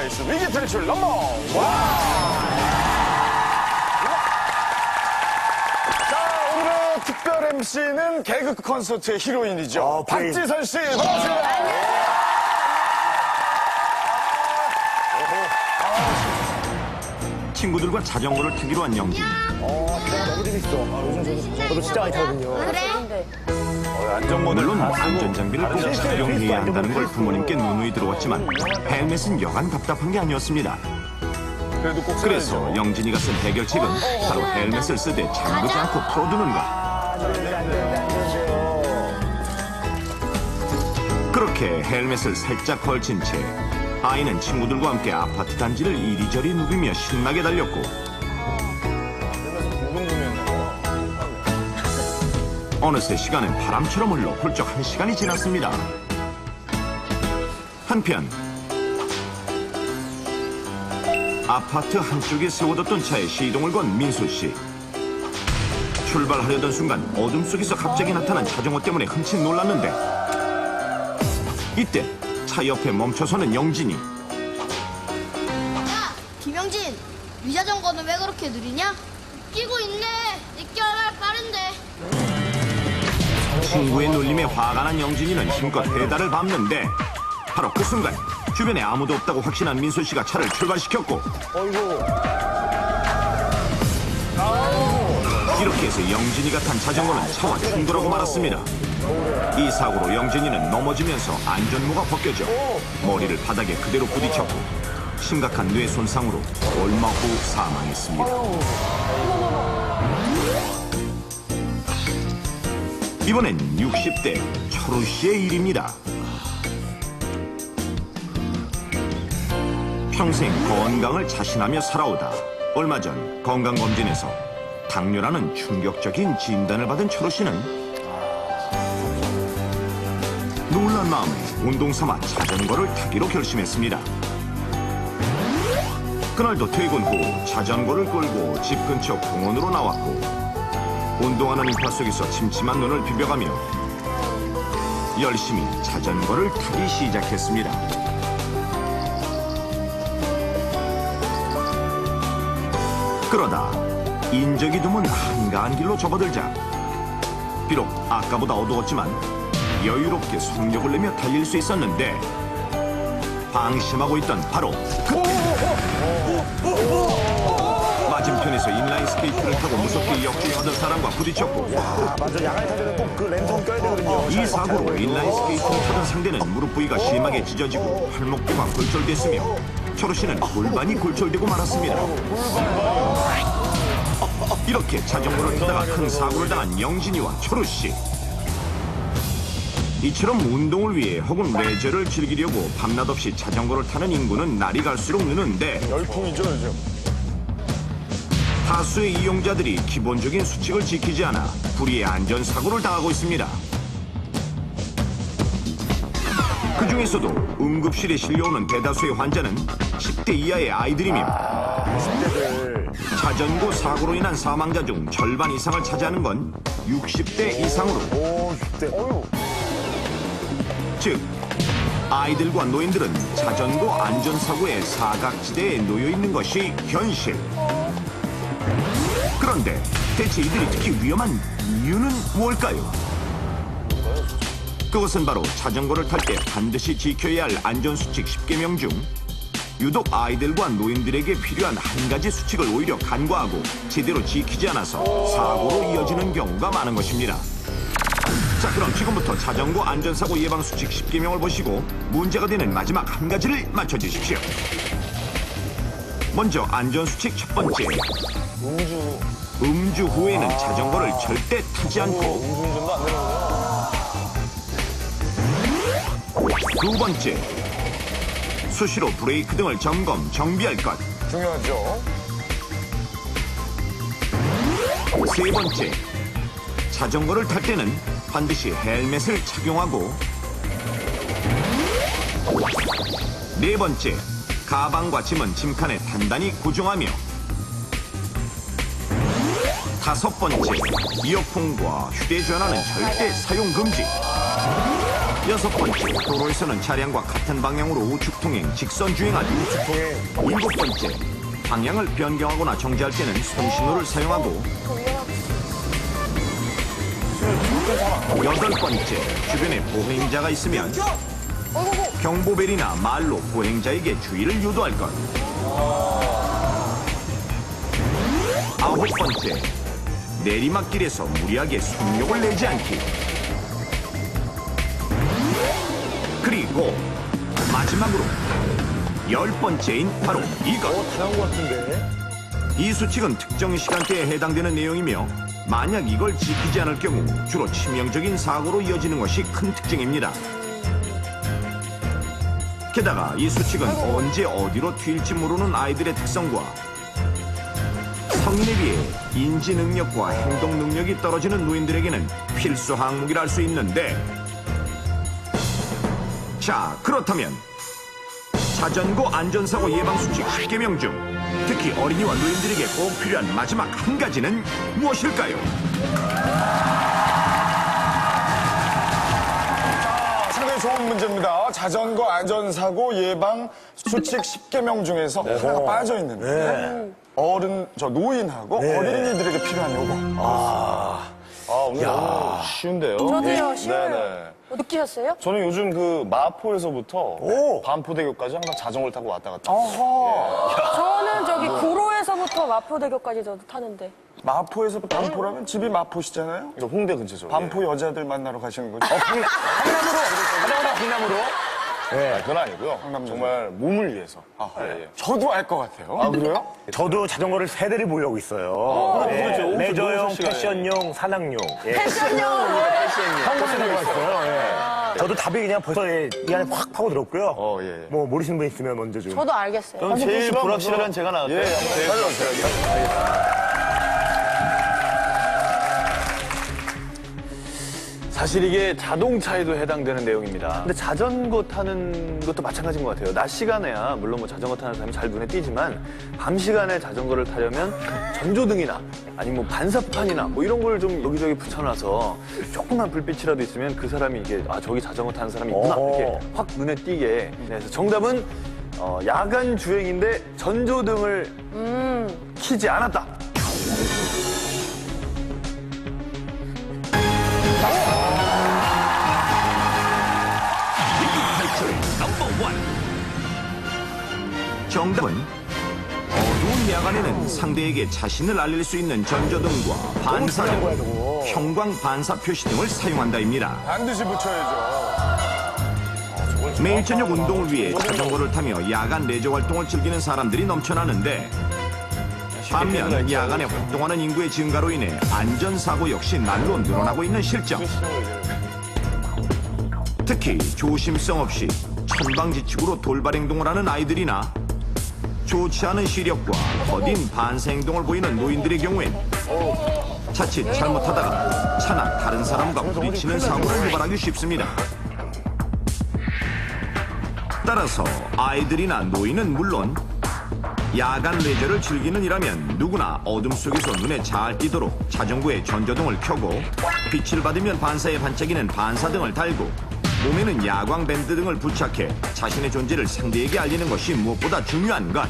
레이스 위기 탈출 넘버 원. 자, 오늘의 특별 MC는 개그 콘서트의 히로인이죠. 박지선 씨, 반갑습니다. 친구들과 자전거를 타기로 한 영진이. 너무 재밌어. 요즘 저도 진짜 많이 타거든요. 그래? 안전모델 물론 안전장비를 꼭 착용해야 한다는 걸 부모님께 누누이 들어왔지만 헬멧은 여간 답답한 게 아니었습니다. 그래도 꼭 그래서 써야죠. 영진이가 쓴 해결책은 바로 헬멧을 쓰되 잠그지 않고 풀어두는 것. 그렇게 헬멧을 살짝 걸친 채 아이는 친구들과 함께 아파트 단지를 이리저리 누비며 신나게 달렸고 어느새 시간은 바람처럼 흘러 훌쩍 1시간이 지났습니다. 한편 아파트 한쪽에 세워뒀던 차에 시동을 건 민수 씨. 출발하려던 순간 어둠 속에서 갑자기 나타난 자전거 때문에 흠칫 놀랐는데 이때 차 옆에 멈춰서는 영진이. 야, 김영진, 이 자전거는 왜 그렇게 느리냐? 끼고 있네. 내게 얼마나 빠른데. 친구의 놀림에 화가 난 영진이는 힘껏 페달을 밟는데 바로 그 순간 주변에 아무도 없다고 확신한 민수 씨가 차를 출발시켰고 이렇게 해서 영진이가 탄 자전거는 차와 충돌하고 말았습니다. 이 사고로 영진이는 넘어지면서 안전모가 벗겨져 머리를 바닥에 그대로 부딪혔고 심각한 뇌 손상으로 얼마 후 사망했습니다. 이번엔 60대 철우 씨의 일입니다. 평생 건강을 자신하며 살아오다 얼마 전 건강검진에서 당뇨라는 충격적인 진단을 받은 철우 씨는 놀란 마음에 운동 삼아 자전거를 타기로 결심했습니다. 그날도 퇴근 후 자전거를 끌고 집 근처 공원으로 나왔고 운동하는 인파 속에서 침침한 눈을 비벼가며 열심히 자전거를 타기 시작했습니다. 그러다 인적이 드문 한가한 길로 접어들자 비록 아까보다 어두웠지만 여유롭게 속력을 내며 달릴 수 있었는데 방심하고 있던 바로 맞은편에서 인라인 스케이트를 타고 무섭게 역주행하던 사람과 부딪혔고 맞아, 야간에 타면 꼭 그 랜선 껴야 되거든요. 이 사고로 인라인 스케이트를 타던 상대는 무릎 부위가 심하게 찢어지고 팔목뼈가 골절됐으며 철우 씨는 골반이 골절되고 말았습니다. 이렇게 자전거를 타다가 큰 사고를 당한 영진이와 철우 씨. 이처럼 운동을 위해 혹은 레저를 즐기려고 밤낮 없이 자전거를 타는 인구는 날이 갈수록 느는데 열풍이죠, 요즘. 다수의 이용자들이 기본적인 수칙을 지키지 않아 불의의 안전사고를 당하고 있습니다. 그 중에서도 응급실에 실려오는 대다수의 환자는 10대 이하의 아이들이며 자전거 사고로 인한 사망자 중 절반 이상을 차지하는 건 60대 이상으로. 오, 60대. 즉 아이들과 노인들은 자전거 안전사고의 사각지대에 놓여 있는 것이 현실. 그런데 대체 이들이 특히 위험한 이유는 뭘까요? 그것은 바로 자전거를 탈 때 반드시 지켜야 할 안전수칙 10개명 중 유독 아이들과 노인들에게 필요한 한 가지 수칙을 오히려 간과하고 제대로 지키지 않아서 사고로 이어지는 경우가 많은 것입니다. 자, 그럼 지금부터 자전거 안전사고 예방 수칙 10개명을 보시고 문제가 되는 마지막 한 가지를 맞춰주십시오. 먼저 안전수칙 첫 번째. 음주 후에는 자전거를 절대 타지 않고. 음주운전도 안 되는구나. 두 번째. 수시로 브레이크 등을 점검, 정비할 것. 중요하죠. 세 번째. 자전거를 탈 때는 반드시 헬멧을 착용하고. 네 번째. 가방과 짐은 짐칸에 단단히 고정하며. 다섯 번째. 이어폰과 휴대전화는 절대 사용 금지. 6번째, 도로에서는 차량과 같은 방향으로 우측 통행, 직선 주행하기. 일곱 번째, 방향을 변경하거나 정지할 때는 손신호를 사용하고. 여덟 번째, 주변에 보행자가 있으면 경보벨이나 말로 보행자에게 주의를 유도할 것. 아홉 번째, 내리막길에서 무리하게 속력을 내지 않기. 그리고 마지막으로 10번째인 바로 이것. 당한 것 같은데. 이 수칙은 특정 시간대에 해당되는 내용이며 만약 이걸 지키지 않을 경우 주로 치명적인 사고로 이어지는 것이 큰 특징입니다. 게다가 이 수칙은 언제 어디로 튈지 모르는 아이들의 특성과 성인에 비해 인지 능력과 행동 능력이 떨어지는 노인들에게는 필수 항목이라 할 수 있는데, 자, 그렇다면 자전거 안전사고 예방수칙 10개명 중 특히 어린이와 노인들에게 꼭 필요한 마지막 한 가지는 무엇일까요? 상당히 좋은 문제입니다. 자전거 안전사고 예방 수칙 10개명 중에서 하나가 빠져 있는데 노인하고 어린이들에게 필요한 요거. 오늘 너무 쉬운데요? 저도요, 쉬워요. 네네. 느끼셨어요? 저는 요즘 그 마포에서부터 반포대교까지 항상 자전거를 타고 왔다 갔다. 저는 저기 구로에서부터 마포대교까지 저도 타는데. 마포에서 반포라면 집이 마포시잖아요? 저 홍대 근처죠. 반포 여자들 만나러 가시는 거죠? 강남으로. 아, 그건 아니고요. 정말 몸을 위해서. 예. 저도 알 것 같아요. 아, 그래요? 저도 자전거를 세 대를 보려고 있어요. 그렇죠. 레저용, 시간에. 패션용, 산악용. 패션용! 한국에서 있어요. 예. 저도 답이 그냥 벌써 이 안에 확 파고들었고요. 예. 뭐 모르시는 분 있으면 먼저 좀. 저도 알겠어요. 그럼 제일 불확실한 제가 나왔어요. 예, 사실 이게 자동차에도 해당되는 내용입니다. 근데 자전거 타는 것도 마찬가지인 것 같아요. 낮 시간에야 물론 뭐 자전거 타는 사람이 잘 눈에 띄지만 밤 시간에 자전거를 타려면 전조등이나 아니면 뭐 반사판이나 뭐 이런 걸 좀 여기저기 붙여놔서 조그만 불빛이라도 있으면 그 사람이 이게 아 저기 자전거 타는 사람이 있구나 이렇게 확 눈에 띄게. 그래서 정답은 야간 주행인데 전조등을 켜지 않았다. 정답은 어두운 야간에는 상대에게 자신을 알릴 수 있는 전조등과 반사등, 형광 반사 표시 등을 사용한다입니다. 반드시 붙여야죠. 매일 저녁 운동을 위해 자전거를 타며 야간 레저 활동을 즐기는 사람들이 넘쳐나는데, 반면 야간에 활동하는 인구의 증가로 인해 안전사고 역시 날로 늘어나고 있는 실정. 특히 조심성 없이 천방지축으로 돌발 행동을 하는 아이들이나 좋지 않은 시력과 더딘 반사 행동을 보이는 노인들의 경우엔 자칫 잘못하다가 차나 다른 사람과 부딪히는 사고를 유발하기 쉽습니다. 따라서 아이들이나 노인은 물론 야간 레저를 즐기는 이라면 누구나 어둠 속에서 눈에 잘 띄도록 자전거에 전조등을 켜고 빛을 받으면 반사에 반짝이는 반사등을 달고 몸에는 야광 밴드 등을 부착해 자신의 존재를 상대에게 알리는 것이 무엇보다 중요한 것.